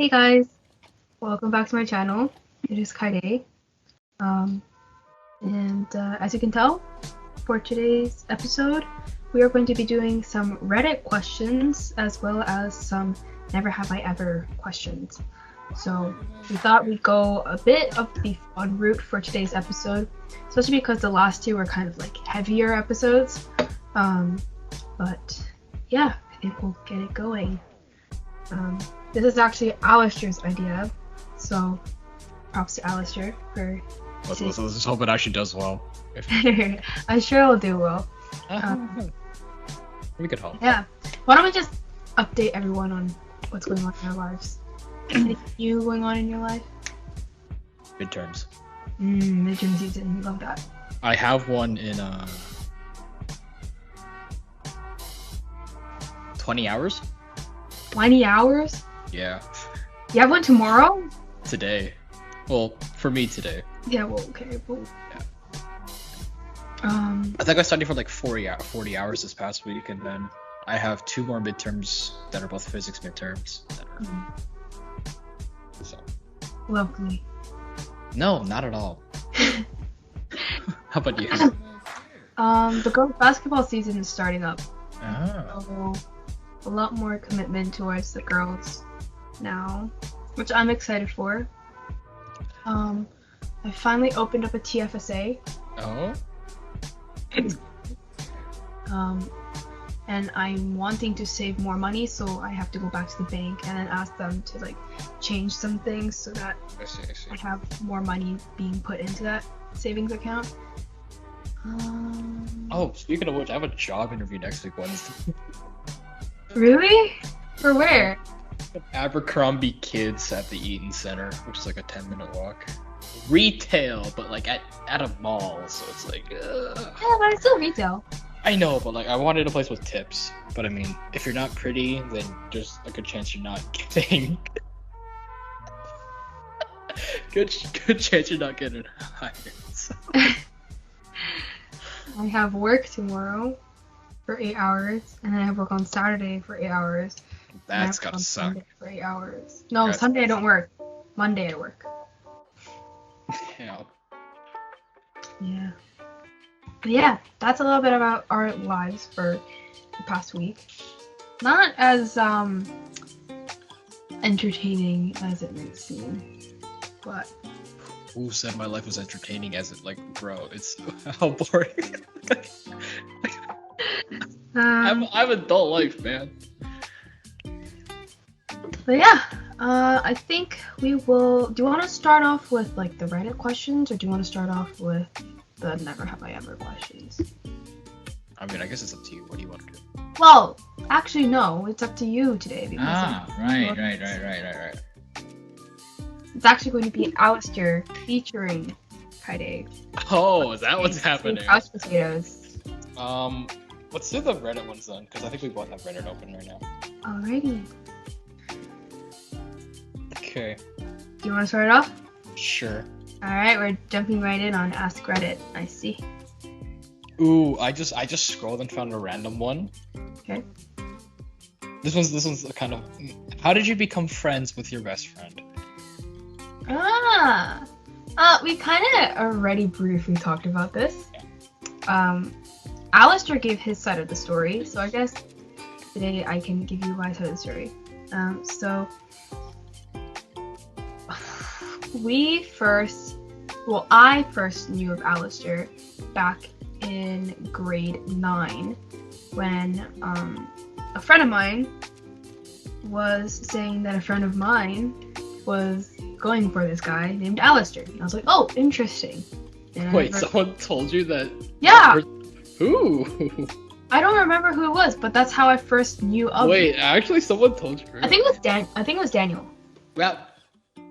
Hey guys, welcome back to my channel. It is Kaide. Um, as you can tell, for today's episode, we are going to be doing some Reddit questions as well as some Never Have I Ever questions. So we thought we'd go a bit of the fun route for today's episode, especially because the last two were kind of like heavier episodes. But yeah, I think we'll get it going. This is actually Alistair's idea, so props to Alistair for. Let's just hope it actually does well. I'm sure it'll do well. We could hope. Yeah. Why don't we just update everyone on what's going on in their lives? Anything new going on in your life? Midterms. Midterm season. We love that. I have one in 20 hours. 20 hours? Yeah. You have one tomorrow? Today. Well, for me today. Yeah. Well, okay. Well, Yeah. Um. I think I studied for like 40 hours this past week, and then I have 2 more midterms that are both physics midterms. So. Lovely. No, not at all. How about you? The girls' basketball season is starting up. Oh. So, a lot more commitment towards the girls now, which I'm excited for. I finally opened up a TFSA. Oh. And I'm wanting to save more money, so I have to go back to the bank and then ask them to like change some things so that I see. I have more money being put into that savings account. Oh, speaking of which, I have a job interview next week Wednesday. Really? For where? Abercrombie Kids at the Eaton Center, which is like a 10-minute walk. Retail, but like at a mall, so it's like. Yeah, but it's still retail. I know, but like I wanted a place with tips. But I mean, if you're not pretty, then there's a good chance you're not getting. good chance you're not getting hired. So. I have work tomorrow for 8 hours, and then I have work on Saturday for 8 hours. That's gotta suck. Sunday for 8 hours. No, Sunday I don't work. Monday I work. Yeah. Yeah. But yeah, that's a little bit about our lives for the past week. Not as entertaining as it may seem, but Who said my life was entertaining? As it like, bro, it's how boring. I have adult life, man. But yeah, I think we will. Do you want to start off with like the Reddit questions, or do you want to start off with the Never Have I Ever questions? I mean, I guess it's up to you. What do you want to do? Well, actually, no. It's up to you today because Right. it's actually going to be Alistair featuring Kaide. Oh, is that what's happening? Couch potatoes. Let's do the Reddit ones then, because I think we both have Reddit open right now. Alrighty. Okay. Do you want to start it off? Sure. Alright, we're jumping right in on Ask Reddit. I see. Ooh, I just scrolled and found a random one. Okay. This one's kind of. How did you become friends with your best friend? We kind of already briefly talked about this. Alistair gave his side of the story, so I guess today I can give you my side of the story. I first knew of Alistair back in grade 9 when a friend of mine was saying that a friend of mine was going for this guy named Alistair. And I was like, oh, interesting. And Wait, someone told you that? Yeah! Who? I don't remember who it was, but that's how I first knew of Wait, him. actually someone told you? I think it was Daniel. Well,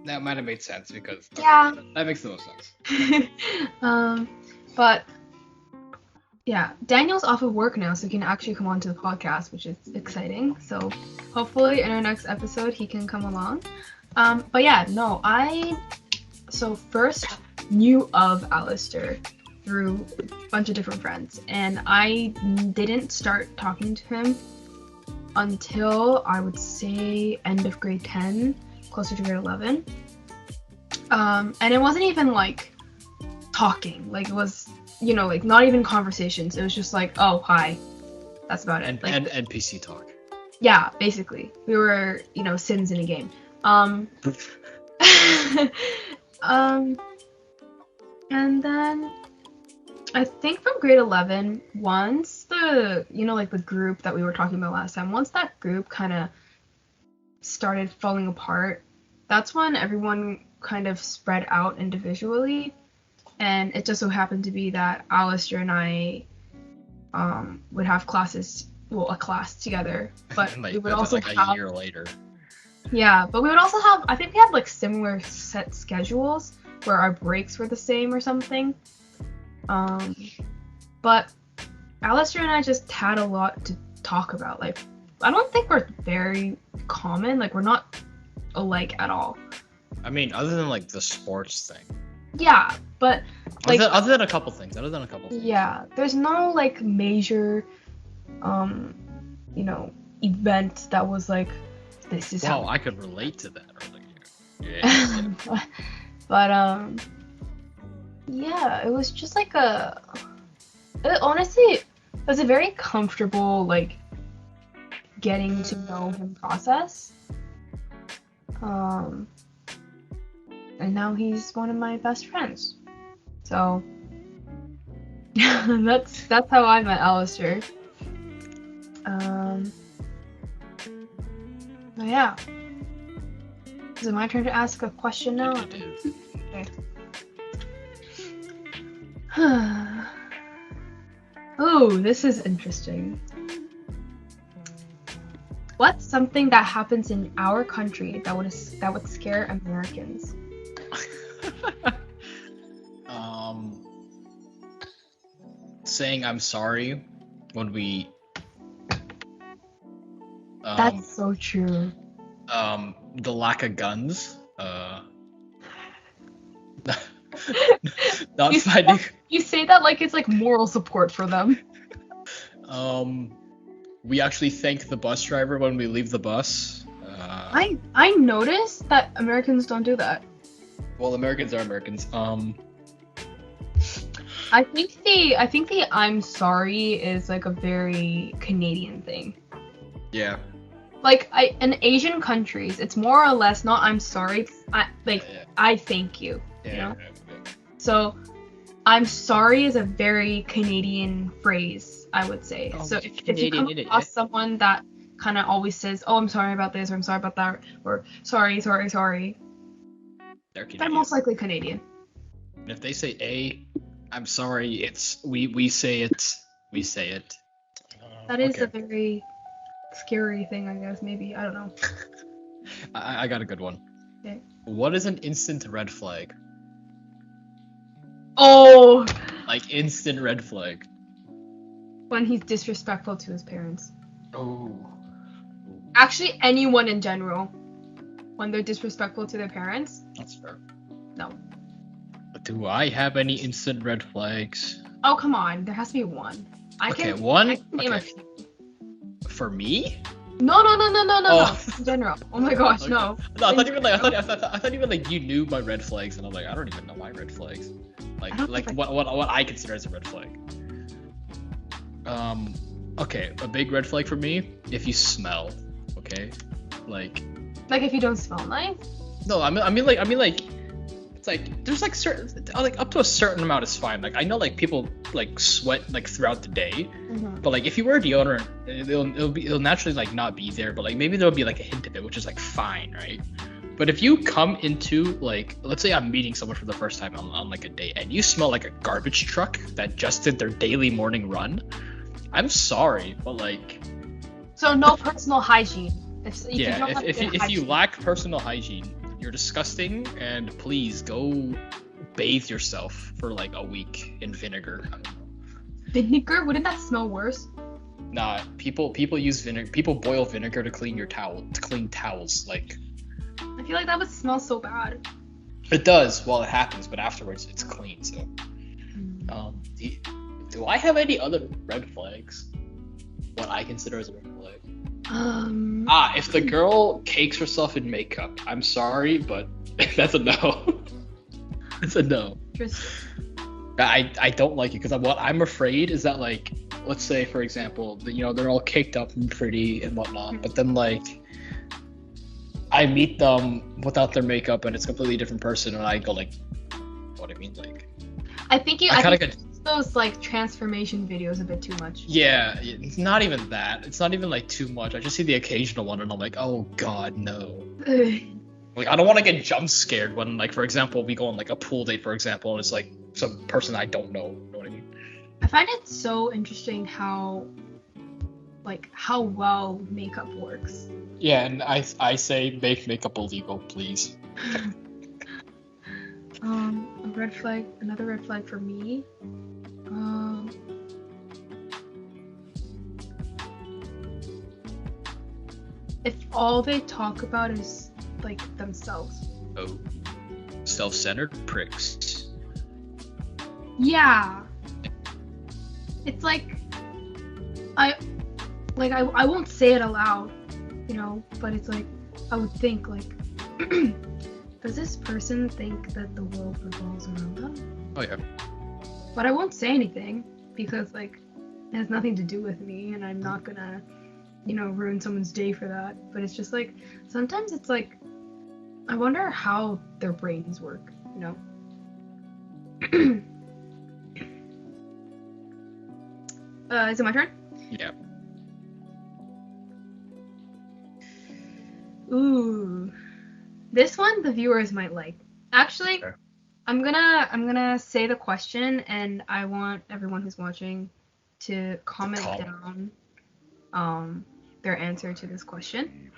that might have made sense because Yeah. that makes the most sense. But yeah, Daniel's off of work now, so he can actually come on to the podcast, which is exciting. So hopefully in our next episode he can come along. But yeah, no, so first knew of Alistair through a bunch of different friends, and I didn't start talking to him until I would say end of grade 10, closer to grade 11. And it wasn't even like talking. Like it was, like not even conversations. It was just like, oh, hi. That's about it. And Like, and NPC talk. yeah, basically. We were, Sims in a game. And then I think from grade 11, once the, like the group that we were talking about last time, once that group kind of started falling apart, that's when everyone kind of spread out individually. And it just so happened to be that Alistair and I would have a class together, but Like, we would that's also like have a year later. Yeah, but we would also have, I think we had like similar set schedules where our breaks were the same or something. But Alistair and I just had a lot to talk about. Like, I don't think we're very common. Like, we're not alike at all. I mean, other than like the sports thing. Yeah, but like Other than a couple things. yeah, there's no like major, event that was like, this is Wow, how. I could relate to that earlier. Yeah. But yeah, it was just like honestly, it was a very comfortable like getting to know him process. And now he's one of my best friends. So that's how I met Alistair. But yeah. Is it my turn to ask a question now? It is. Okay. Oh, this is interesting. What's something that happens in our country that would scare Americans? Saying I'm sorry when we. That's so true. The lack of guns. Not finding. You say that like it's like moral support for them. We actually thank the bus driver when we leave the bus. I noticed that Americans don't do that. Well, Americans are Americans. I think the I'm sorry is like a very Canadian thing. Yeah. Like in Asian countries, it's more or less not I'm sorry. I thank you. Yeah. You know? So I'm sorry is a very Canadian phrase, I would say. Oh, So if you come across someone that kind of always says, "Oh, I'm sorry about this," or "I'm sorry about that," or "Sorry," they're most likely Canadian. And if they say "A," I'm sorry. It's we say it. We say it. That is a very scary thing, I guess. Maybe, I don't know. I got a good one. Okay. What is an instant red flag? Oh, Like instant red flag. when he's disrespectful to his parents. Oh. Actually, anyone in general, when they're disrespectful to their parents. That's fair. No. But do I have any instant red flags? Oh, come on. There has to be one. I can name a few. For me? No. Oh. In general. Oh my gosh, Okay. no. No, I thought even like you knew my red flags, and I'm like, I don't even know my red flags. Like what I consider as a red flag. Okay, a big red flag for me, if you smell, okay? Like if you don't smell nice? no, I mean like it's like there's like certain like up to a certain amount is fine. Like I know like people like sweat like throughout the day, but like if you wear deodorant, it'll naturally like not be there, but like maybe there'll be like a hint of it, which is like fine, right? But if you come into like, let's say I'm meeting someone for the first time on like a date, and you smell like a garbage truck that just did their daily morning run, I'm sorry, but like. So no personal hygiene. If you lack personal hygiene, you're disgusting, and please go bathe yourself for like a week in vinegar. Vinegar? Wouldn't that smell worse? Nah, people use vinegar. People boil vinegar to clean towels. Like. I feel like that would smell so bad. It does while it happens, but afterwards it's clean. So, do I have any other red flags? What I consider as a red flag? If the girl cakes herself in makeup, I'm sorry, but that's a no. It's a no. I don't like it because what I'm afraid is that, like, let's say for example, they're all caked up and pretty and whatnot, but then like I meet them without their makeup and it's a completely different person, and I go like, what I mean, like. I think those like transformation videos a bit too much. Yeah, it's not even that. It's not even like too much. I just see the occasional one and I'm like, oh god, no. Like, I don't want to get jump scared when, like, for example, we go on like a pool date, for example, and it's like some person I don't know. You know what I mean? I find it so interesting how well makeup works. Yeah, and I say make makeup illegal, please. Another red flag for me. If all they talk about is like themselves. Oh, self-centered pricks. Yeah. It's like I won't say it aloud, but it's like I would think like does this person think that the world revolves around them? Oh yeah. But I won't say anything because like it has nothing to do with me and I'm not gonna, ruin someone's day for that. But it's just like sometimes it's like I wonder how their brains work, Is it my turn? Yeah. Ooh. This one the viewers might like. Actually, Sure. I'm gonna say the question and I want everyone who's watching to comment down their answer to this question.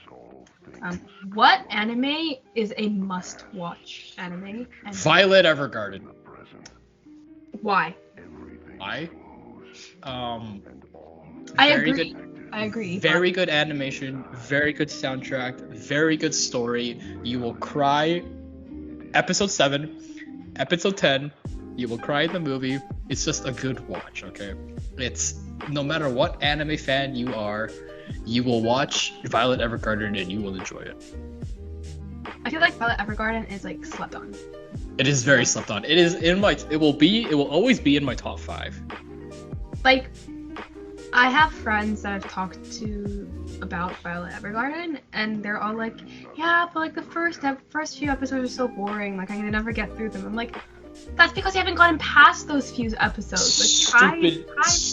What anime is a must-watch anime? And Violet Evergarden. why? Why? I very agree. Good, I agree. Very good animation, very good soundtrack, very good story. You will cry. Episode 7, episode 10, you will cry in the movie. It's just a good watch, okay? It's no matter what anime fan you are, you will watch Violet Evergarden and you will enjoy it. I feel like Violet Evergarden is like slept on. It is very slept on. It is in my. It will always be in my top 5. Like, I have friends that I've talked to about Violet Evergarden, and they're all like, yeah, but like the first few episodes are so boring, like I can never get through them. I'm like, that's because you haven't gotten past those few episodes. Like, try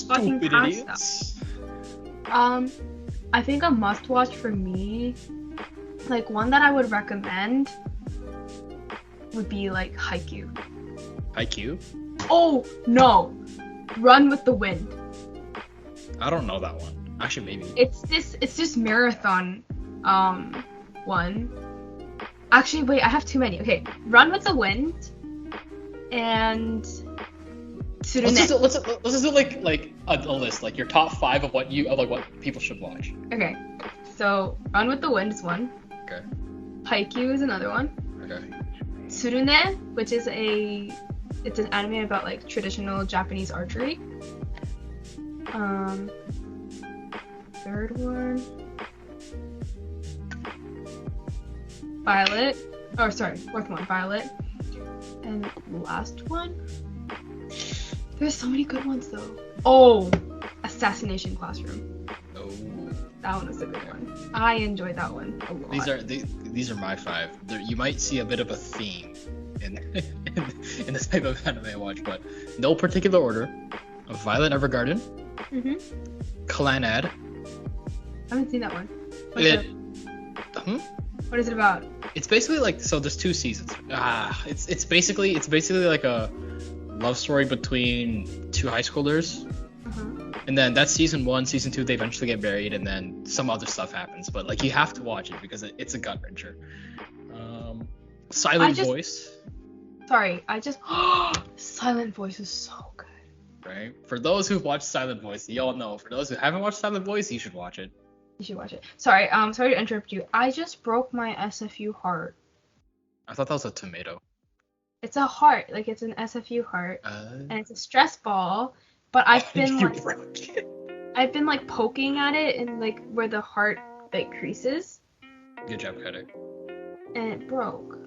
fucking past idiots. them. I think a must-watch for me, like one that I would recommend, would be like Haikyuu. Haikyuu? Oh no, Run with the Wind. I don't know that one. Actually, maybe. It's this marathon one. Actually, wait, I have too many. Okay, Run with the Wind and Tsurune. Let's just do like a list, like your top 5 of what people should watch. Okay, so Run with the Wind is one. Okay. Haikyuu is another one. Okay. Tsurune, which is it's an anime about like traditional Japanese archery. Third one, Violet. Oh, sorry, fourth one, Violet. And last one. There's so many good ones though. Oh, Assassination Classroom. Oh. That one was a good one. I enjoyed that one a lot. These are my 5. You might see a bit of a theme in in this type of anime I watch, but no particular order. Violet Evergarden. Clanad. I haven't seen that one. What is it about? It's basically like, so there's 2 seasons. It's basically like a love story between 2 high schoolers. And then that's season 1, season 2 they eventually get married, and then some other stuff happens. But like you have to watch it because it's a gut wrencher. Silent Voice. Sorry, Silent Voice is so good. Right? For those who've watched Silent Voice, you all know. For those who haven't watched Silent Voice, you should watch it. You should watch it. Sorry to interrupt you. I just broke my SFU heart. I thought that was a tomato. It's a heart, like it's an SFU heart, and it's a stress ball. But I've been like poking at it and like where the heart like creases. Good job, Kade. And it broke.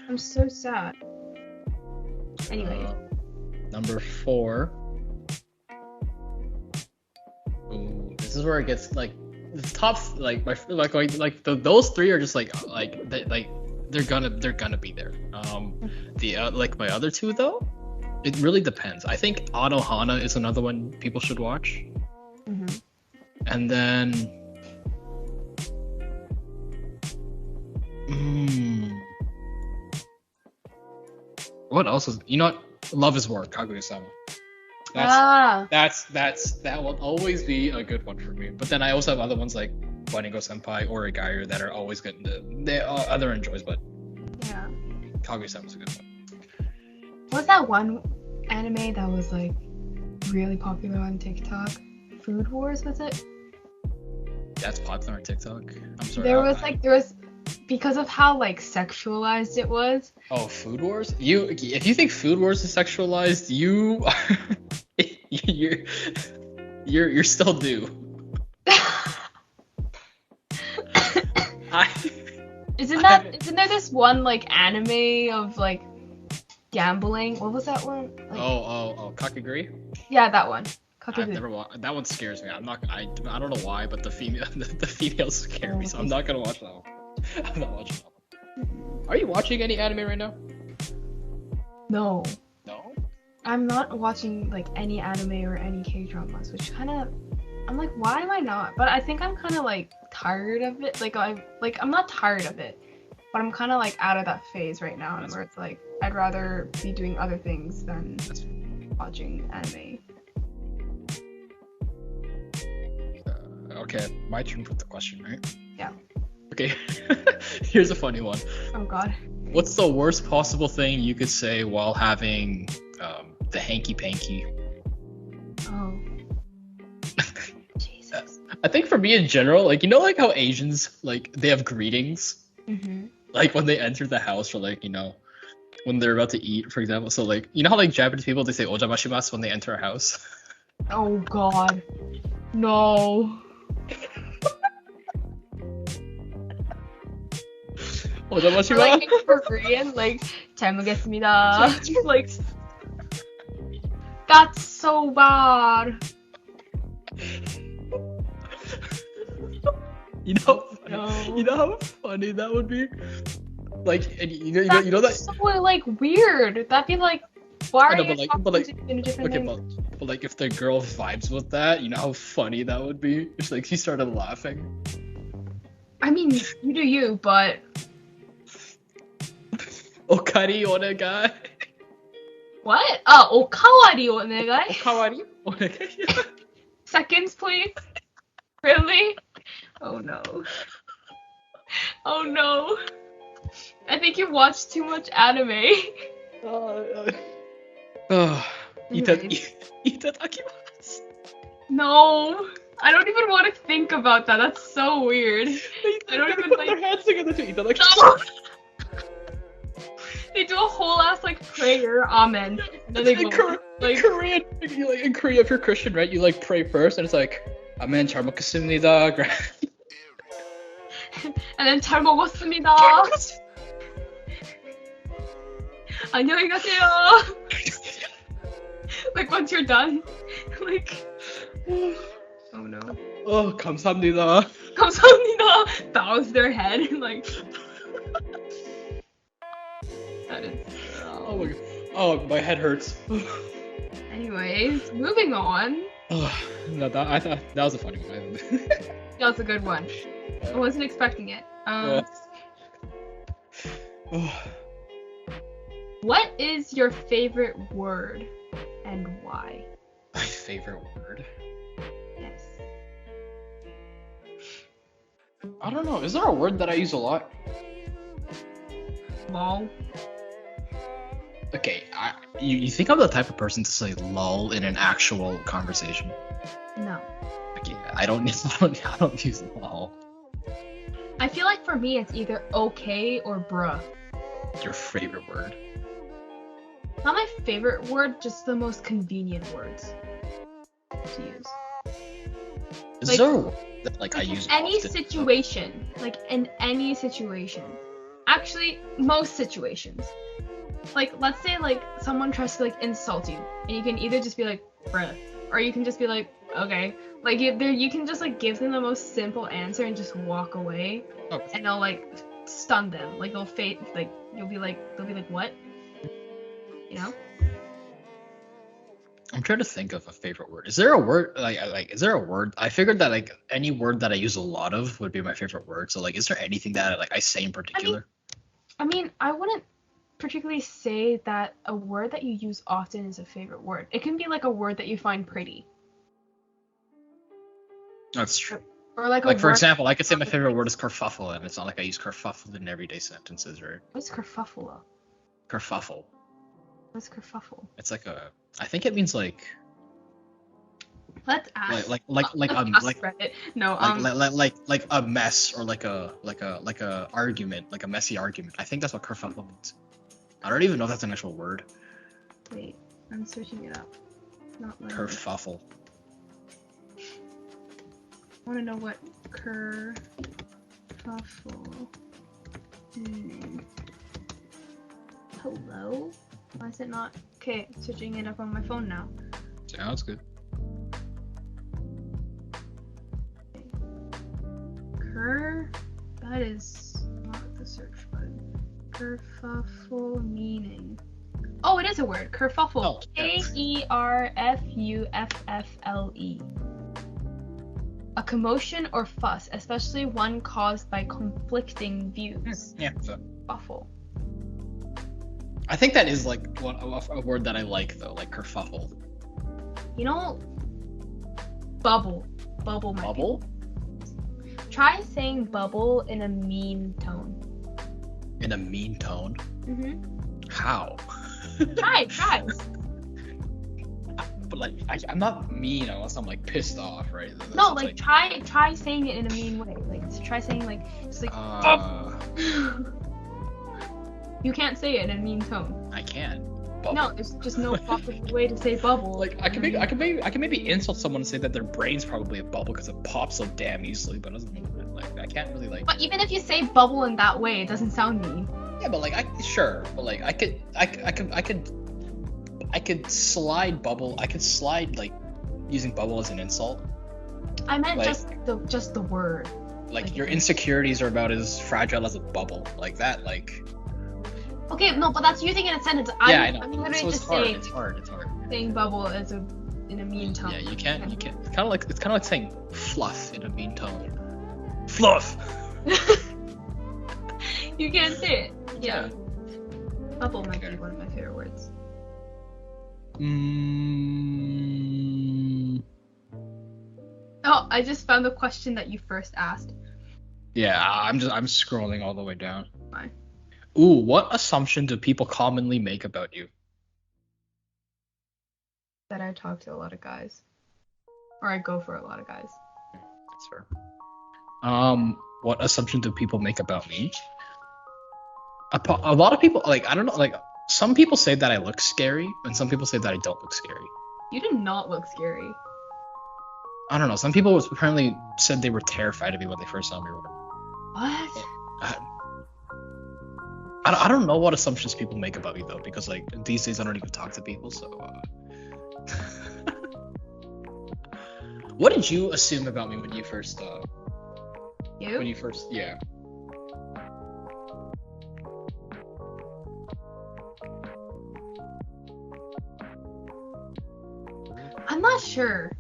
I'm so sad. Anyway. Number 4. Ooh, this is where it gets like the top like those 3 are just like they're gonna be there. The like my other 2 though, it really depends. I think Anohana is another one people should watch. Mm-hmm. And then what else is, you know what? Love is War, Kaguya-sama. That will always be a good one for me. But then I also have other ones like Waningo Senpai or Igaru that are always good. They other enjoys, but yeah, Kaguya-sama is a good one. What's that one anime that was like really popular on TikTok? Food Wars, was it? That's popular on TikTok. I'm sorry. There was because of how like sexualized it was. Oh, Food Wars? If you think Food Wars is sexualized, you're still due. Isn't there this one like anime of like gambling? What was that one? Like, oh, Kakegurui? Yeah, that one. I've never watched. That one scares me. I don't know why, but the females scare me, so I'm not gonna watch that one. I'm not watching that one. Are you watching any anime right now? No. No? I'm not watching like any anime or any K-dramas, which kind of, I'm like, why am I not? But I think I'm kind of like tired of it. I'm not tired of it, but I'm kind of like out of that phase right now, where it's like I'd rather be doing other things than watching anime. Okay, my turn with the question, right? Yeah. Okay, here's a funny one. Oh god. What's the worst possible thing you could say while having the hanky-panky? Oh. Jesus. I think for me in general, like, you know, like how Asians, like, they have greetings? Mm-hmm. Like, when they enter the house, or like, you know, when they're about to eat, for example. So, like, you know how, like, Japanese people, they say ojamashimasu when they enter a house? Oh god. No. 오자마시마. Like in Korean, like 잘 먹겠습니다. Like that's so bad. You know how funny that would be. Like, and you know that. So like weird. That'd be like, why are you but talking in a different language? But like if the girl vibes with that, you know how funny that would be. It's like she started laughing. I mean, you do you, but. Okari onegai. What? Oh, okawari onegai? Okawari onegai. Seconds, please. Really? Oh no. Oh no. I think you watched too much anime. Itadakimasu. No. I don't even want to think about that. That's so weird. I don't even like. Their hands together to itadakimasu. They do a whole ass like prayer, amen. And then they go, in Korean, in Korea, if you're Christian, right, you like pray first, and it's like, amen, 잘 먹겠습니다. And then 잘 먹었습니다. 안녕히 가세요. Like once you're done, like, oh no. Oh, 감사합니다. 감사합니다. Bows their head, like. That is. Oh my god. Oh, my head hurts. Anyways, moving on. No, I thought that was a funny one. That was a good one. I wasn't expecting it. What is your favorite word and why? My favorite word? Yes. I don't know. Is there a word that I use a lot? Lol. Okay, you think I'm the type of person to say lol in an actual conversation? No. Okay, I don't use lol. I feel like for me it's either okay or bruh. Your favorite word? Not my favorite word, just the most convenient words to use. Is Like- there a word that like I Like use in any often? situation. Like in any situation. Actually, most situations. Like, let's say like someone tries to like insult you, and you can either just be like, bruh, or you can just be like, okay. Like you can just like give them the most simple answer and just walk away, Oh. and they'll like stun them. Like they'll fade. Like they'll be like, what? You know? I'm trying to think of a favorite word. Is there a word is there a word? I figured that like any word that I use a lot of would be my favorite word. So like, is there anything that like I say in particular? I mean, I wouldn't particularly say that a word that you use often is a favorite word. It can be like a word that you find pretty, That's true. or like a Like for word. example, I could say my favorite word is kerfuffle, and it's not like I use kerfuffle in everyday sentences, right? What's kerfuffle? Kerfuffle. What's kerfuffle? It's like I think it means like Let's ask. like Ask Reddit. No. like a mess or like a argument, like a messy argument. I think that's what kerfuffle means. I don't even know if that's an actual word. Wait, I'm searching it up. Not like. Kerfuffle. I want to know what kerfuffle. Hello? Why is it not? Okay, searching it up on my phone now. Sounds good. That is not the search button. Kerfuffle meaning. Oh, it is a word. Kerfuffle. Oh, yeah. Kerfuffle. A commotion or fuss, especially one caused by conflicting views. Yeah. So. Fuffle. I think that is like a word that I like though, like kerfuffle. You know, bubble. Bubble might Bubble? be. Try saying bubble in a mean tone. In a mean tone? Mm-hmm. How? Try. But like, I'm not mean unless I'm like pissed off, right? That No, sounds like try saying it in a mean way. Like try saying like just like. You can't say it in a mean tone. I can. Bubble. No, there's just no proper way to say bubble. Like I can maybe insult someone and say that their brain's probably a bubble because it pops so damn easily, but it doesn't mean like I can't really like. But even if you say bubble in that way, it doesn't sound mean. Yeah, but like I could slide bubble. I could slide like using bubble as an insult. I meant Like- just the word. Like your insecurities are about as fragile as a bubble. Like that. Like. Okay, no, but that's using it in a sentence. Yeah, I know. I'm literally So it's just hard. saying It's hard. saying bubble in a mean tone. Yeah, you can't. It's kind of like saying fluff in a mean tone. Fluff. You can't say it. Yeah. Yeah. Bubble might Okay. be one of my favorite words. Oh, I just found the question that you first asked. Yeah, I'm scrolling all the way down. Fine. Ooh, what assumption do people commonly make about you? That I talk to a lot of guys. Or I go for a lot of guys. That's fair. What assumption do people make about me? A lot of people, like, I don't know, like, some people say that I look scary, and some people say that I don't look scary. You do not look scary. I don't know. Some people apparently said they were terrified of me when they first saw me. Or whatever. What? I don't know what assumptions people make about me though, because like these days I don't even talk to people. So, what did you assume about me when you first? You? When you first, yeah. I'm not sure.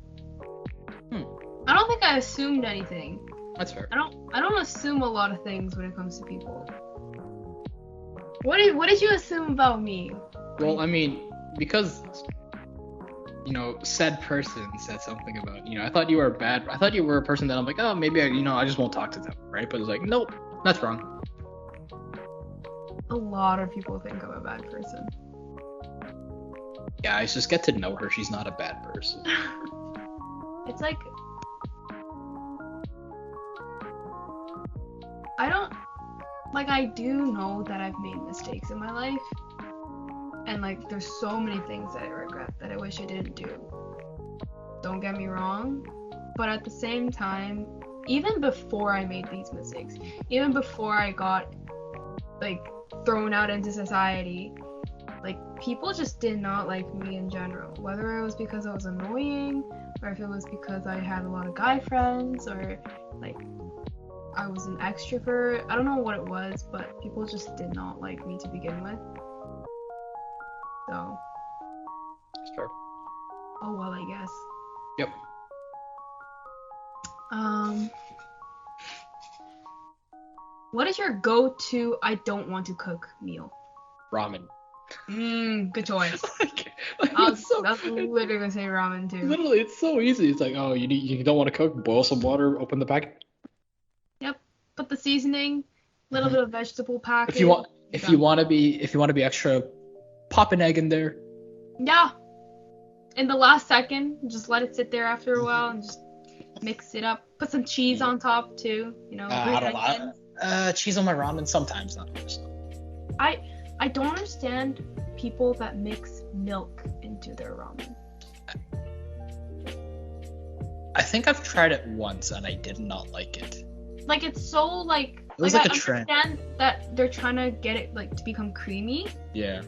I don't think I assumed anything. That's fair. I don't assume a lot of things when it comes to people. What did you assume about me? Well, I mean, because said person said something about I thought you were I thought you were a person that I'm like, oh, maybe I just won't talk to them, right? But it's like, nope, that's wrong. A lot of people think I'm a bad person. Guys, just get to know her. She's not a bad person. It's like I do know that I've made mistakes in my life, and like there's so many things that I regret that I wish I didn't do. Don't get me wrong, but at the same time, even before I made these mistakes, even before I got like thrown out into society, like people just did not like me in general. Whether it was because I was annoying, or if it was because I had a lot of guy friends, or like I was an extrovert. I don't know what it was, but people just did not like me to begin with. So. Sure. Oh well, I guess. Yep. What is your go-to I don't want to cook meal? Ramen. Good choice. I was literally gonna say ramen too. Literally, it's so easy. It's like, oh, you don't want to cook, boil some water, open the packet. Yep. Put the seasoning, little bit of vegetable packet. If you want to be extra, pop an egg in there. Yeah. In the last second, just let it sit there after a while and just mix it up. Put some cheese on top too. You know. I don't know. Cheese on my ramen sometimes, not always. I don't understand people that mix milk into their ramen. I think I've tried it once and I did not like it. Like it's so like. It was like like I a trend. understand that they're trying to get it like to become creamy. Yeah.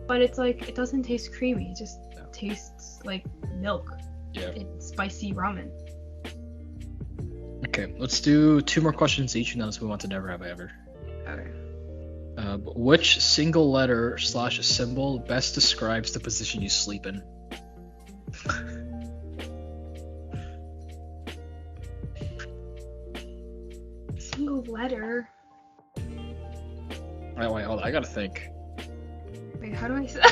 But it's like it doesn't taste creamy. It just tastes like milk. Yeah. In spicy ramen. Okay, let's do 2 more questions each, and then let's move on to Never Have I Ever. Okay. Which single letter / symbol best describes the position you sleep in? Single letter. Wait, hold on. I gotta think. Wait, how do I say?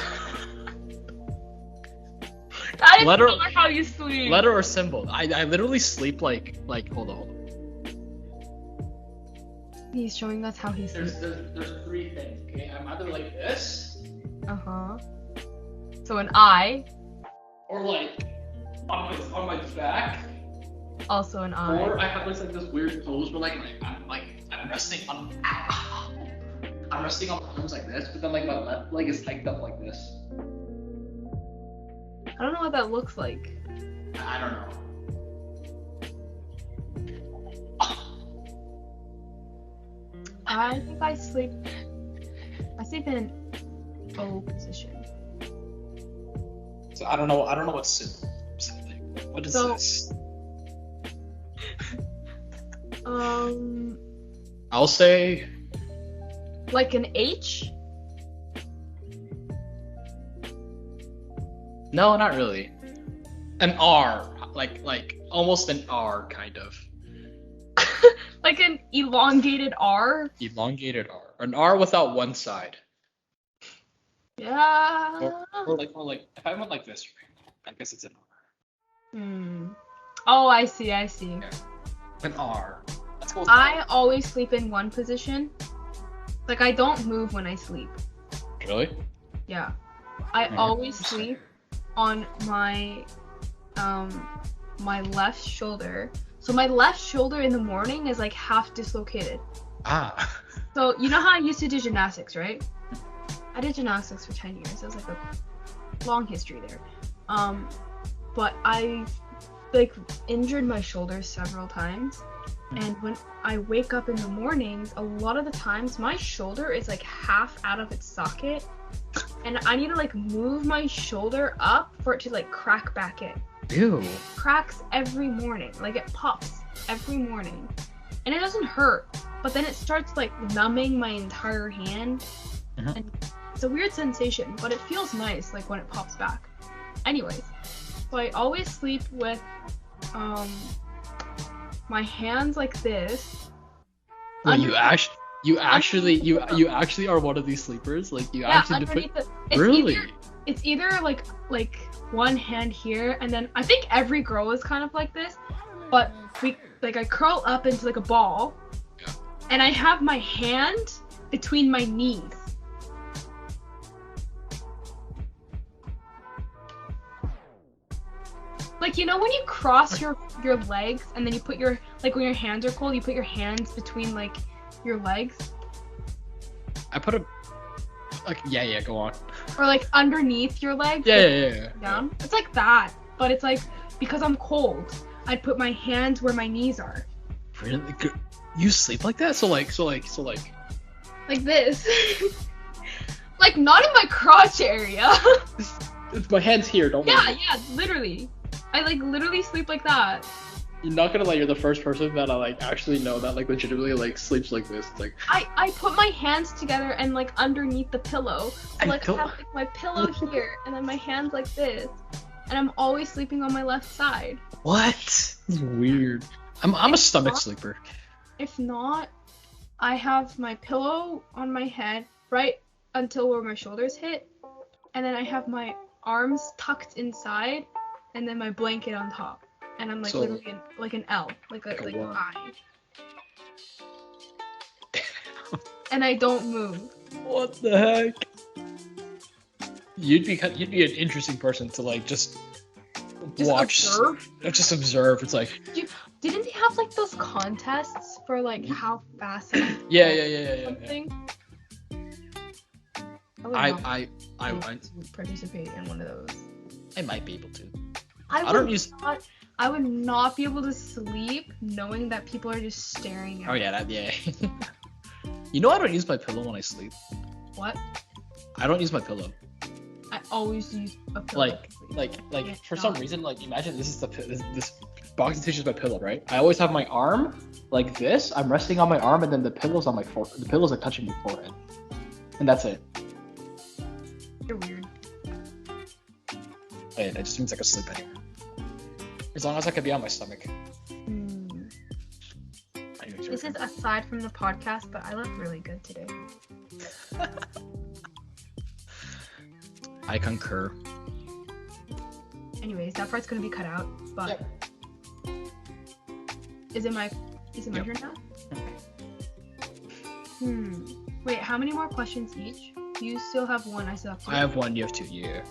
That is Letter- not how you sleep. Letter or symbol? I literally sleep like hold on. He's showing us how he sleeps. There's 3 things. Okay, I'm either like this, So an I. or like on my back, Also an I. or I have this weird pose where I'm resting on my arms like this, but then like my left leg is hiked up like this. I don't know what that looks like. I don't know. I think I sleep in O position. So I don't know what symbol. What is this? I'll say Like an H? no, not really. An R, like almost an R kind of. Like an elongated R? Elongated R. An R without one side. Yeah. Or like if I went like this, I guess it's an R. Oh, I see. Yeah. An R. Let's go with I always sleep in one position. Like I don't move when I sleep. Really? Yeah. I always sleep on my my left shoulder. So my left shoulder in the morning is like half dislocated. Ah. So you know how I used to do gymnastics, right? I did gymnastics for 10 years. It was like a long history there. But I like injured my shoulder several times. And when I wake up in the mornings, a lot of the times my shoulder is like half out of its socket. And I need to like move my shoulder up for it to like crack back in. Ew. Cracks every morning. Like it pops every morning. And it doesn't hurt. But then it starts like numbing my entire hand. And it's a weird sensation, but it feels nice like when it pops back. Anyways, so I always sleep with my hands like this. Well, you actually are one of these sleepers? Like you actually underneath it's really? It's either like one hand here, and then I think every girl is kind of like this, but I curl up into like a ball, and I have my hand between my knees. Like, you know when you cross your legs and then you put your, like when your hands are cold, you put your hands between like your legs? I put yeah, go on. Or like underneath your legs? Yeah. Down? It's like that, but it's like, because I'm cold, I'd put my hands where my knees are. Really? You sleep like that? So like. Like this. Like not in my crotch area. My hand's here. Don't worry. Yeah, literally. I like literally sleep like that. You're not gonna lie. You're the first person that I like actually know that like legitimately like sleeps like this. It's like. I put my hands together and like underneath the pillow. So, like I have like my pillow here and then my hands like this, and I'm always sleeping on my left side. What? This is weird. I'm a stomach sleeper. If not, I have my pillow on my head right until where my shoulders hit, and then I have my arms tucked inside, and then my blanket on top, and I'm like literally like an L, like an I. And I don't move. What the heck? You'd be an interesting person to like just watch. Observe? Just observe. It's like. Didn't they have like those contests for like how fast? Yeah. Something. I participate in one of those. I might be able to. I would not be able to sleep knowing that people are just staring at me. Oh yeah, You know I don't use my pillow when I sleep. What? I don't use my pillow. I always use a pillow. Like for some reason, like imagine this is this boxing tissue is my pillow, right? I always have my arm like this. I'm resting on my arm, and then the pillow's on my forehead. The pillows are touching my forehead, and that's it. You're weird. It just means I can sleep anywhere. As long as I can be on my stomach. This is aside from the podcast, but I look really good today. I concur. Anyways, that part's gonna be cut out, but yep. Is it my turn now? Wait, how many more questions each? You still have one, I still have two. I have one, you have two, yeah.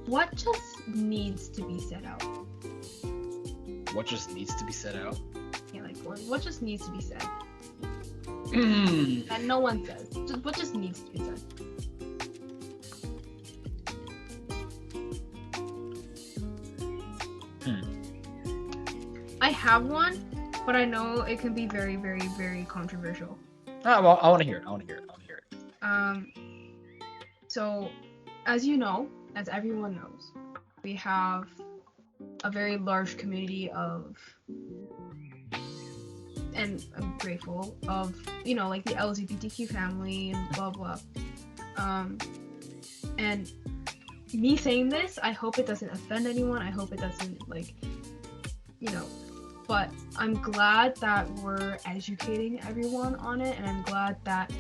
What just needs to be said out? What just needs to be said out? Yeah, like what just needs to be said? That no one says. What just needs to be said? I have one, but I know it can be very, very, very controversial. Well, I want to hear it. So, as you know, as everyone knows, we have a very large community of, and I'm grateful of, you know, like the LGBTQ family and blah blah. And me saying this, I hope it doesn't offend anyone. I hope it doesn't, like, you know, but I'm glad that we're educating everyone on it, and I'm glad that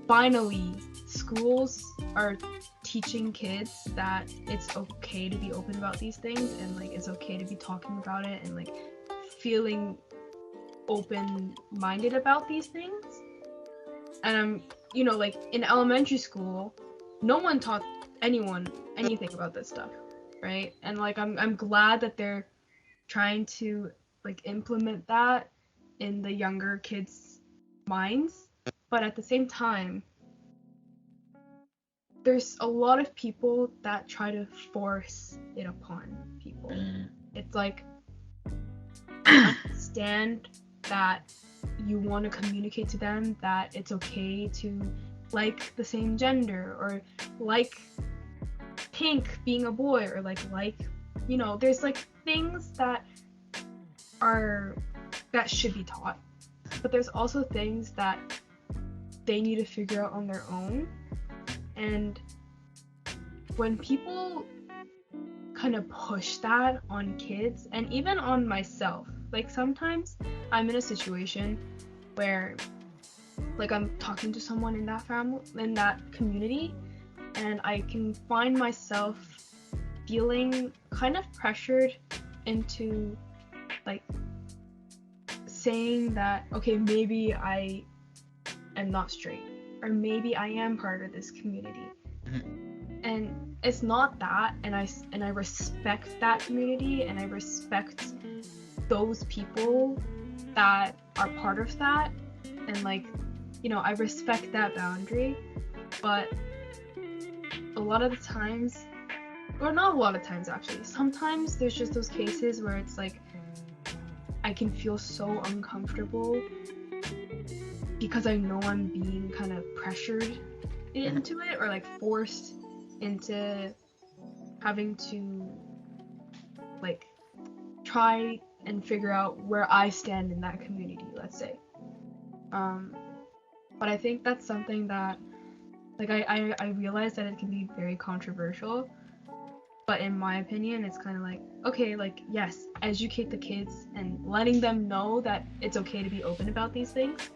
finally schools are teaching kids that it's okay to be open about these things, and like it's okay to be talking about it and like feeling open-minded about these things. And I'm, you know, like in elementary school, no one taught anyone anything about this stuff, right? And like I'm glad that they're trying to like implement that in the younger kids' minds, but at the same time, there's a lot of people that try to force it upon people. It's like, I understand that you want to communicate to them that it's okay to like the same gender, or like pink being a boy, or like, you know, there's like things that should be taught, but there's also things that they need to figure out on their own. And when people kind of push that on kids, and even on myself, like sometimes I'm in a situation where like I'm talking to someone in that family, in that community, and I can find myself feeling kind of pressured into like saying that, okay, maybe I am not straight, or maybe I am part of this community. And it's not that, and I respect that community, and I respect those people that are part of that, and like, you know, I respect that boundary. But a lot of the times, or not a lot of times actually, sometimes there's just those cases where it's like I can feel so uncomfortable because I know I'm being kind of pressured into it, or like forced into having to like try and figure out where I stand in that community, let's say. But I think that's something that like I realize that it can be very controversial, but in my opinion it's kind of like, okay, like yes, educate the kids and letting them know that it's okay to be open about these things,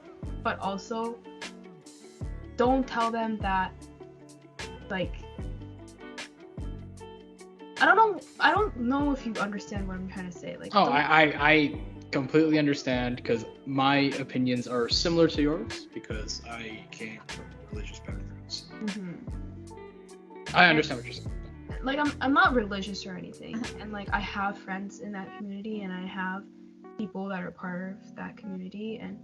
but also don't tell them that like I don't know if you understand what I'm trying to say. Like, oh, I completely understand, because my opinions are similar to yours, because I came from religious backgrounds. I understand what you're saying. Like I'm not religious or anything, and like I have friends in that community, and I have people that are part of that community, and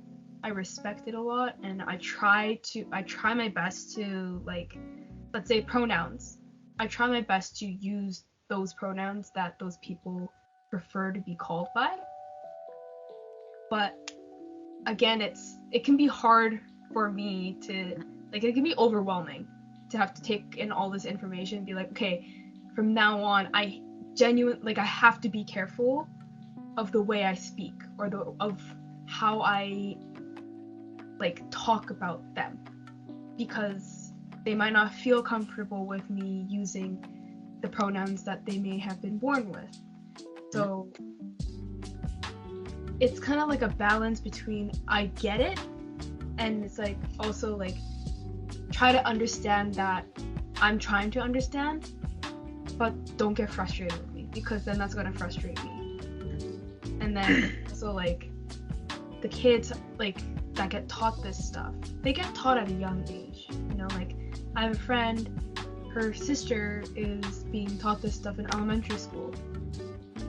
I respect it a lot, and I try my best to, like, let's say pronouns. I try my best to use those pronouns that those people prefer to be called by. But again, it can be hard for me to, like, it can be overwhelming to have to take in all this information and be like, okay, from now on I have to be careful of the way I speak, or of how I like talk about them, because they might not feel comfortable with me using the pronouns that they may have been born with. So it's kind of like a balance between I get it, and it's like also like try to understand that I'm trying to understand, but don't get frustrated with me, because then that's going to frustrate me. And then also like the kids like that get taught this stuff, they get taught at a young age, you know, like I have a friend, her sister is being taught this stuff in elementary school,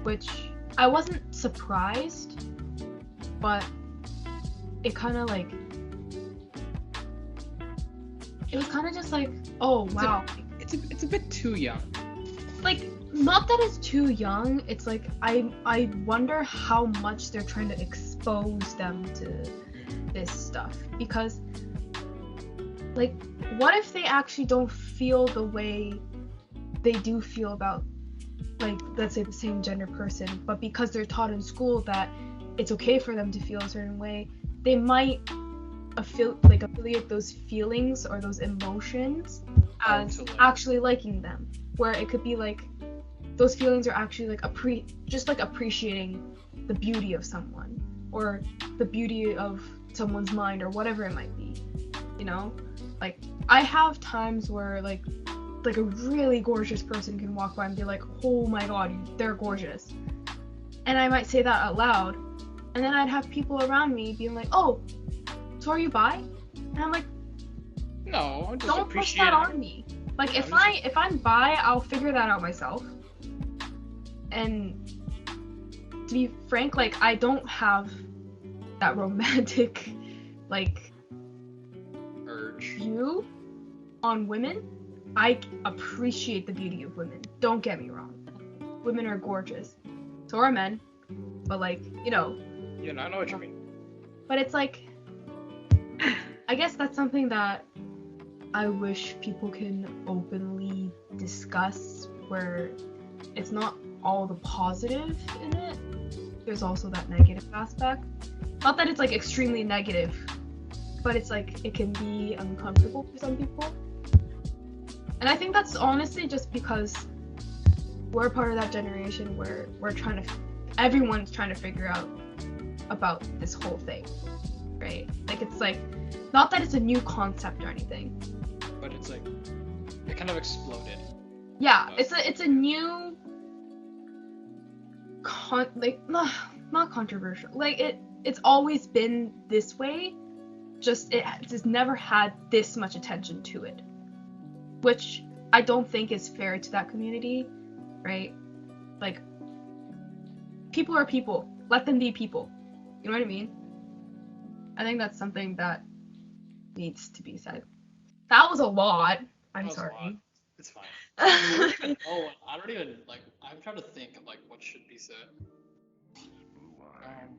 which I wasn't surprised, but it kind of like, it was kind of just like, oh wow, it's a bit too young. Like, not that it's too young, it's like I wonder how much they're trying to expose them to this stuff, because like, what if they actually don't feel the way they do feel about, like, let's say the same gender person, but because they're taught in school that it's okay for them to feel a certain way, they might affiliate those feelings or those emotions as actually liking them, where it could be like those feelings are actually like just like appreciating the beauty of someone, or the beauty of someone's mind, or whatever it might be, you know? Like, I have times where like a really gorgeous person can walk by and be like, oh my god, they're gorgeous, and I might say that out loud, and then I'd have people around me being like, oh, so are you bi? And I'm like, no, I'm just don't push that on me. Like, if I'm bi, I'll figure that out myself. And to be frank, like, I don't have that romantic like urge view on women. I appreciate the beauty of women, don't get me wrong. Women are gorgeous, so are men, but like, you know. Yeah, I know what you mean. But it's like, I guess that's something that I wish people can openly discuss, where it's not all the positive in it, there's also that negative aspect. Not that it's like extremely negative, but it's like it can be uncomfortable for some people. And I think that's honestly just because we're part of that generation where everyone's trying to figure out about this whole thing, right? Like, it's like, not that it's a new concept or anything, but it's like it kind of exploded. Yeah, it's a new not controversial. Like, it's always been this way, just it's never had this much attention to it, which I don't think is fair to that community, right? Like, people are people. Let them be people. You know what I mean? I think that's something that needs to be said. That was a lot. I'm sorry. It's fine. I don't even like. I'm trying to think of like what should be said.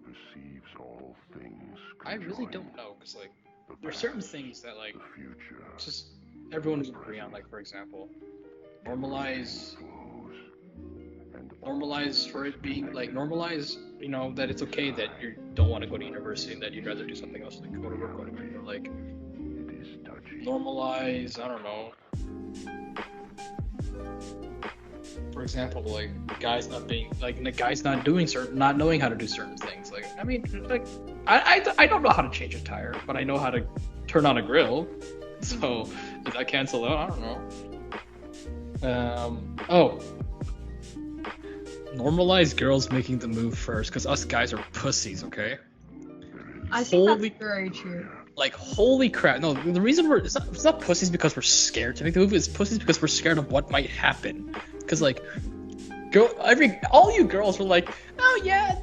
Perceives all things I really don't know, because like there's certain things that like just everyone would agree on. Like for example, normalize for it being like normalize, you know, that it's okay that you don't want to go to university and that you'd rather do something else, like go to work, or like normalize, I don't know. For example, like guys not doing certain, not knowing how to do certain things. Like I mean, like I don't know how to change a tire, but I know how to turn on a grill. So does that cancel out? I don't know. Normalize girls making the move first, because us guys are pussies, okay? I think that's very true. Like, holy crap. No, the reason it's not pussies because we're scared to make the move, it's pussies because we're scared of what might happen. Because, like, all you girls were like, oh yeah,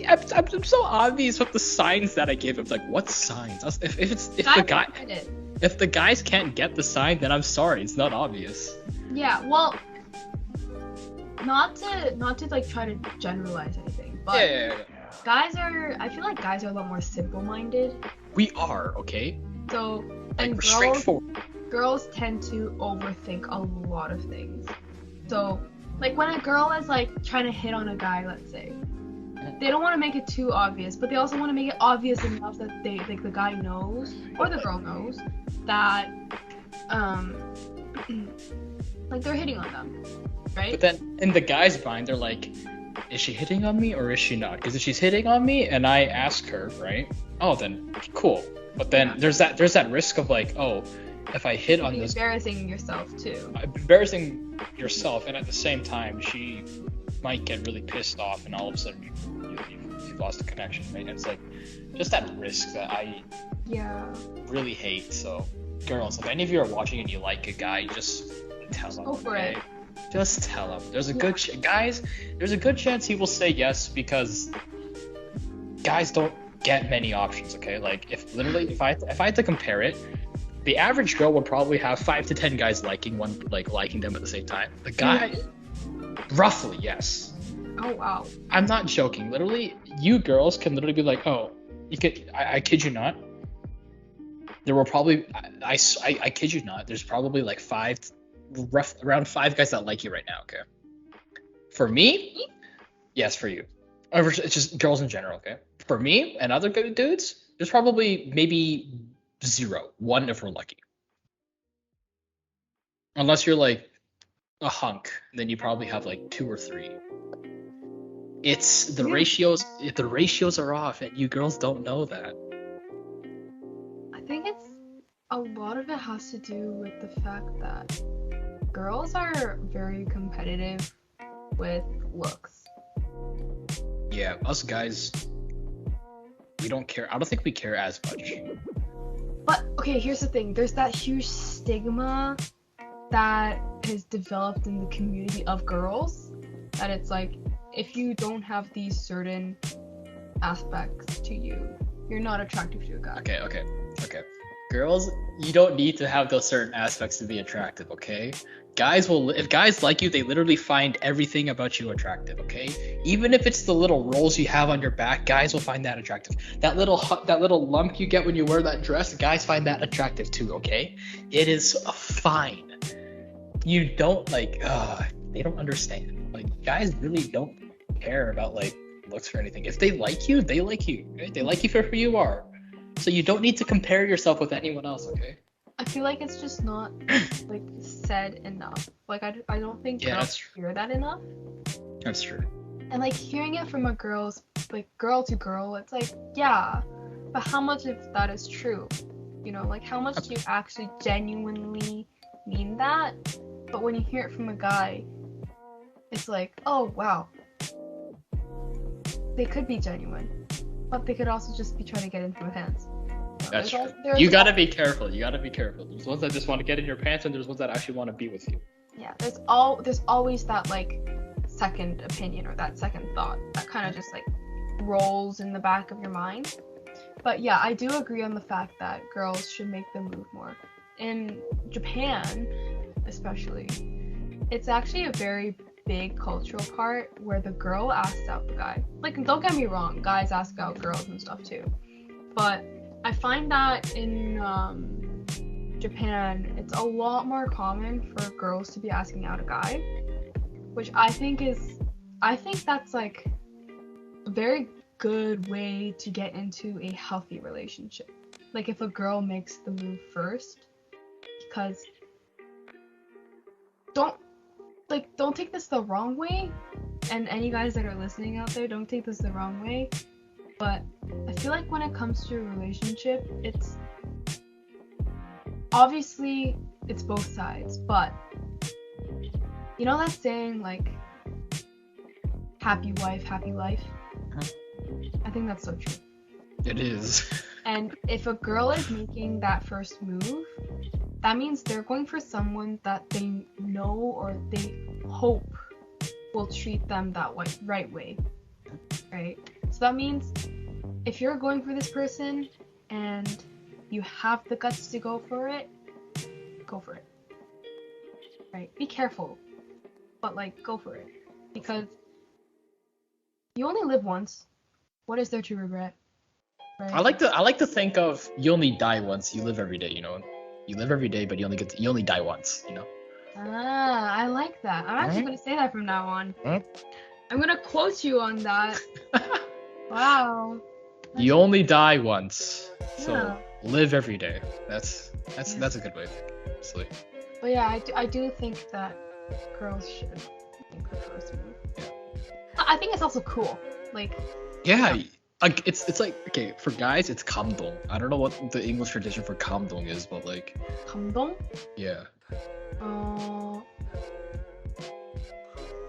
I'm so obvious with the signs that I give. It's like, what signs? If the guys can't get the sign, then I'm sorry, it's not obvious. Yeah, well, not to like try to generalize anything, but yeah. I feel like guys are a lot more simple-minded. We are, okay? So, like, and we're straightforward. Girls tend to overthink a lot of things. So, like when a girl is like trying to hit on a guy, let's say, they don't want to make it too obvious, but they also want to make it obvious enough that they like the guy knows or the girl knows that like they're hitting on them, right? But then in the guy's mind, they're like, is she hitting on me or is she not? Because if she's hitting on me and I ask her, right? Oh, then cool. But then there's that risk of like, oh, if I hit on this, embarrassing yourself too. Embarrassing yourself, and at the same time, she might get really pissed off, and all of a sudden you've lost the connection, right? And it's like just that risk that I really hate. So, girls, if any of you are watching and you like a guy, just tell him. Go for it. Just tell him. There's a good there's a good chance he will say yes, because guys don't get many options. Okay, like if I had to compare it, the average girl would probably have 5 to 10 guys liking them at the same time. The guy, roughly, yes. Oh wow. I'm not joking. Literally, you girls can literally be like, oh, you could. I kid you not. There were probably I kid you not. There's probably like around 5 guys that like you right now. Okay. For me, yes, for you. Or it's just girls in general. Okay. For me and other good dudes, there's probably maybe 0, 1 if we're lucky. Unless you're like a hunk, then you probably have like 2 or 3. It's the ratios. If the ratios are off, and you girls don't know that. I think it's a lot of it has to do with the fact that girls are very competitive with looks. Yeah, us guys, we don't care. I don't think we care as much. But okay, here's the thing. There's that huge stigma that has developed in the community of girls that it's like, if you don't have these certain aspects to you, you're not attractive to a guy. Okay. Girls, you don't need to have those certain aspects to be attractive, okay? If guys like you, they literally find everything about you attractive, okay? Even if it's the little rolls you have on your back, guys will find that attractive. That little lump you get when you wear that dress, guys find that attractive too, okay? It is fine. You don't they don't understand. Like, guys really don't care about like looks or anything. If they like you, they like you. Right? They like you for who you are. So you don't need to compare yourself with anyone else, okay? I feel like it's just not like said enough. Like I don't think girls hear that enough. That's true. And like hearing it from a girl to girl, it's like, yeah, but how much of that is true? You know, like how much do you actually genuinely mean that? But when you hear it from a guy, it's like, oh wow, they could be genuine, but they could also just be trying to get into your hands. That's true. You gotta be careful. There's ones that just want to get in your pants, and there's ones that actually want to be with you. Yeah, there's always that like second opinion or that second thought that kind of just like rolls in the back of your mind. But yeah, I do agree on the fact that girls should make the move more. In Japan, especially, it's actually a very big cultural part where the girl asks out the guy. Like, don't get me wrong, guys ask out girls and stuff too. But I find that in Japan, it's a lot more common for girls to be asking out a guy, which I think that's like a very good way to get into a healthy relationship. Like if a girl makes the move first, because don't take this the wrong way, and any guys that are listening out there, don't take this the wrong way, but I feel like when it comes to a relationship, it's obviously it's both sides, but you know that saying like happy wife, happy life? I think that's so true. It is. And if a girl is making that first move, that means they're going for someone that they know or they hope will treat them that right way, right? So that means if you're going for this person and you have the guts to go for it, right? Be careful, but like go for it, because you only live once. What is there to regret? Right? I like to think of you only die once, you live every day, you know. You live every day, but you only die once, you know. Ah, I like that. I'm actually gonna say that from now on. I'm gonna quote you on that. Wow. You only die once, so Yeah. live every day. That's a good way to think, honestly. But yeah, I do think that girls should make the first move. Yeah. I think it's also cool. Like, Yeah, like it's like, okay, for guys it's kamdong. I don't know what the English tradition for kamdong is, but like, 감동? yeah,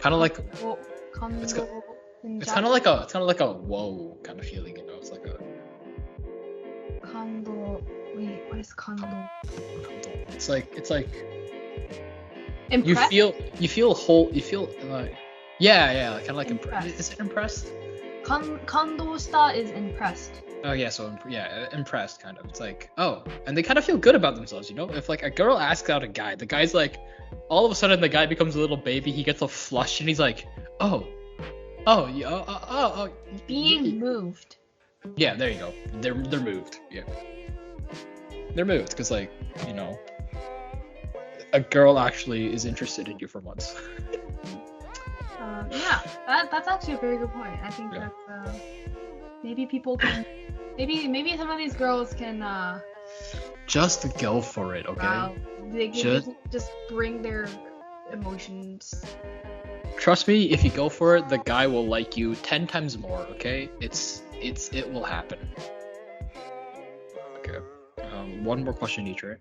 Kind of like 감동. it's kind of like a whoa kind of feeling, you know. It's like a 감동. Wait, what is 감동? it's like Impressed? you feel whole, you feel yeah, kind of like Impressed. Is it impressed? 감동시다 is impressed. Oh yeah, so yeah, impressed kind of. It's like, oh, and they kind of feel good about themselves, you know. If like a girl asks out a guy, the guy's like, all of a sudden the guy becomes a little baby. He gets all flushed and he's like, oh, yeah, Being moved. yeah, there you go. They're moved. Yeah, they're moved because like, you know, a girl actually is interested in you for once. Yeah, that's actually a very good point. I think Yeah. that maybe people can, maybe some of these girls can, Just go for it, okay? wow, they can just bring their emotions. Trust me, if you go for it, the guy will like you 10 times more, okay? It will happen. Okay. One more question each, right?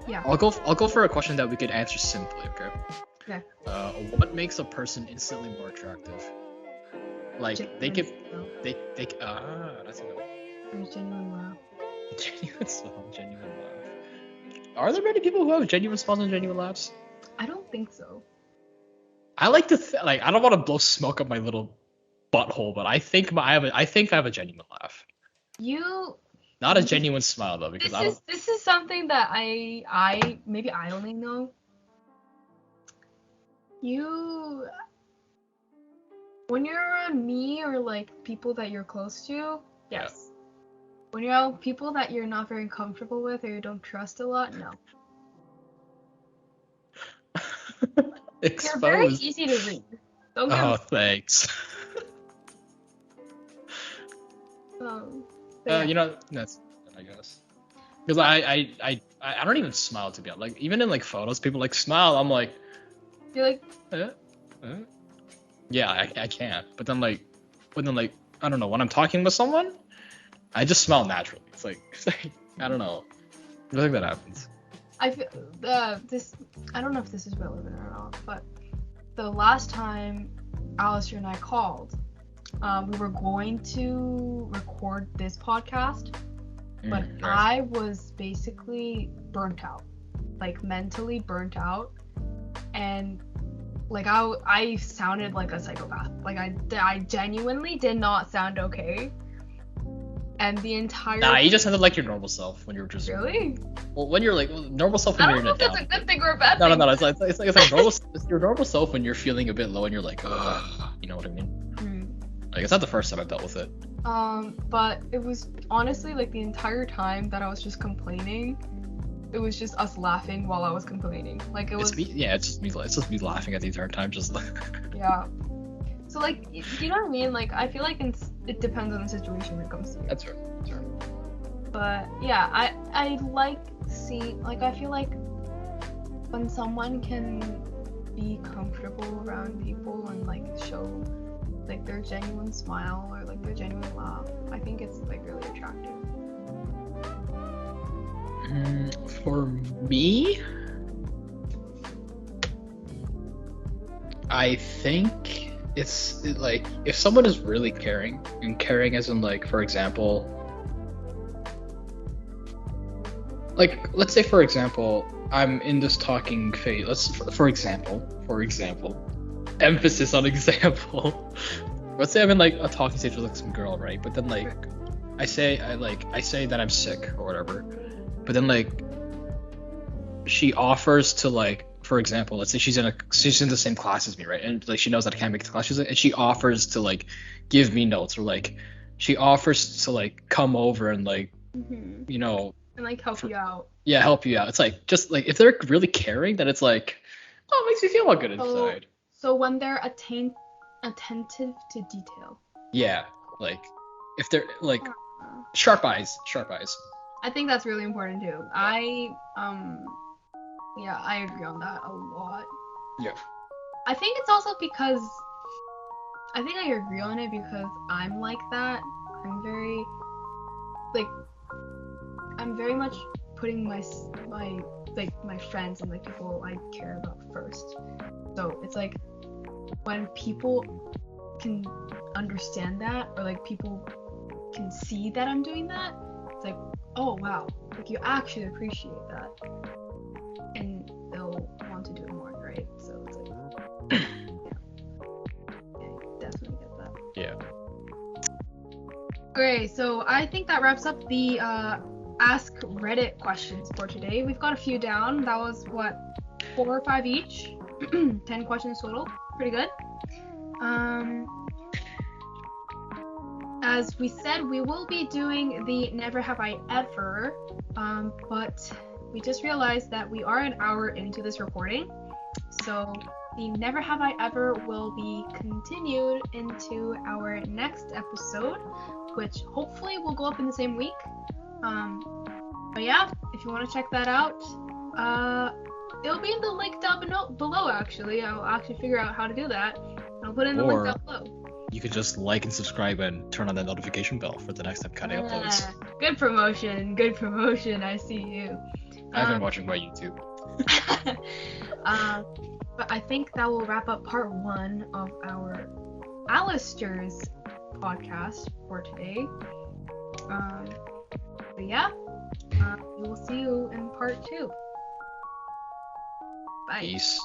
Yeah. I'll go for a question that we could answer simply, okay? Okay. What makes a person instantly more attractive? Like they give Genuine that's a good one. or genuine love. Genuine smile, genuine laugh. Are there many people who have genuine smiles and genuine laughs? I don't think so. I like to like, I don't want to blow smoke up my little butthole, but I think I have a genuine laugh. You. Not a genuine smile though, because This is something that I maybe I only know. You, when you're around me or like people that you're close to, yes. When you're around people that you're not very comfortable with or you don't trust a lot, no. You're very exposed. easy to read. Don't get Oh, me thanks. wrong. But yeah. You know, that's I guess. Because I don't even smile, to be honest. Like even in like photos, people like smile. I'm like, You're like, yeah, I can't. But then like I don't know, when I'm talking with someone, I just smile naturally. It's like I don't know. I think that happens. I don't know if this is relevant or not, but the last time Alistair and I called, we were going to record this podcast, but Right. I was basically burnt out, like mentally burnt out, and like I sounded like a psychopath. Like I genuinely did not sound okay. and the entire. Nah, you just sounded like your normal self when you were just. Really? Well, when you're like normal self when I you're don't know in if a that's down. a good thing or a bad No, thing. no, no. It's like normal. It's your normal self when you're feeling a bit low and you're like, you know what I mean? Like it's not the first time I've dealt with it. But it was honestly like the entire time that I was just complaining, it was just us laughing while I was complaining. Like it was. It's me. Yeah, it's just me. It's just me laughing at the entire time, just. Yeah. So like, you know what I mean? Like I feel like it depends on the situation when it comes to it. That's right. That's right. But yeah, I like seeing, like I feel like when someone can be comfortable around people and like show like their genuine smile or like their genuine laugh, I think it's like really attractive. For me, I think it's like if someone is really caring, and caring as in like, for example, like let's say for example, I'm in this talking phase. For example, emphasis on example. Let's say I'm in like a talking stage with like some girl, right? But then like I say that I'm sick or whatever. But then like she offers to like, for example, let's say she's in the same class as me, right? And like she knows that I can't make the class, and she offers to like give me notes, or like she offers to like come over and like you know, and like help you out. Yeah, help you out. It's like just like if they're really caring, then it's like, oh, it makes me feel all good inside. So when they're attentive to detail. Yeah, like if they're like sharp eyes. I think that's really important too. I agree on that a lot. Yeah. I think it's also because I agree on it because I'm like that. I'm very much putting my friends and like people I care about first. So it's like when people can understand that, or like people can see that I'm doing that, it's like, oh wow, like you actually appreciate that, and they'll want to do it more, right? So it's like, yeah, definitely get that. Yeah. Okay, so I think that wraps up the Ask Reddit questions for today. We've got a few down. That was what, 4 or 5 each? 10 questions total. Pretty good. As we said, we will be doing the Never Have I Ever, but we just realized that we are an hour into this recording, so the Never Have I Ever will be continued into our next episode, which hopefully will go up in the same week. But yeah, if you want to check that out, it'll be in the link down below actually. I'll actually figure out how to do that. I'll put in the link down below. You could just like and subscribe and turn on that notification bell for the next time Kade uploads. Good promotion, I see you. I've been watching my YouTube. But I think that will wrap up part 1 of our Alistair's podcast for today. But yeah, we will see you in part 2. Bye. Peace.